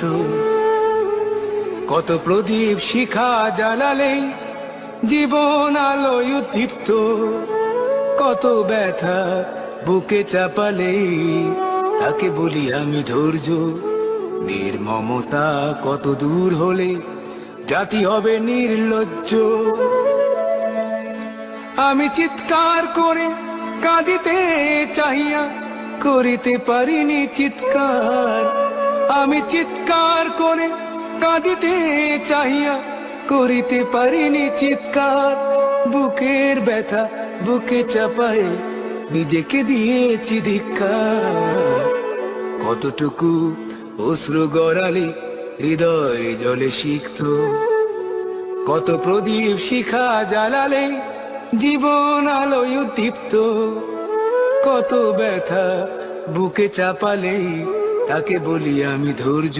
দীপ্ত, কত প্রদীপ শিখা জ্বালালে জীবন আলোয় উদ্দীপ্ত, কত ব্যথা বুকে চাপালে তাকে বলি আমি ধৈর্য। নির্মমতা কত দূর হলে জাতি হবে নির্লজ্জ। আমি চিৎকার করে কাঁদিতে চাহিয়া করিতে পারিনি চিৎকার, আমি চিৎকার করে কাঁদিতে চাহিয়া করিতে পারিনি চিৎকার। বুকের ব্যথা বুকে চাপায় নিজেকে দিয়েছি ধিক্কার। কতটুকু অশ্রু গড়ালে হৃদয় জলে সিক্ত, কত প্রদীপ শিখা জ্বালালে জীবন আলোয় উদ্দীপ্ত, কত ব্যথা বুকে চাপালে তাকে বলি আমি ধৈর্য।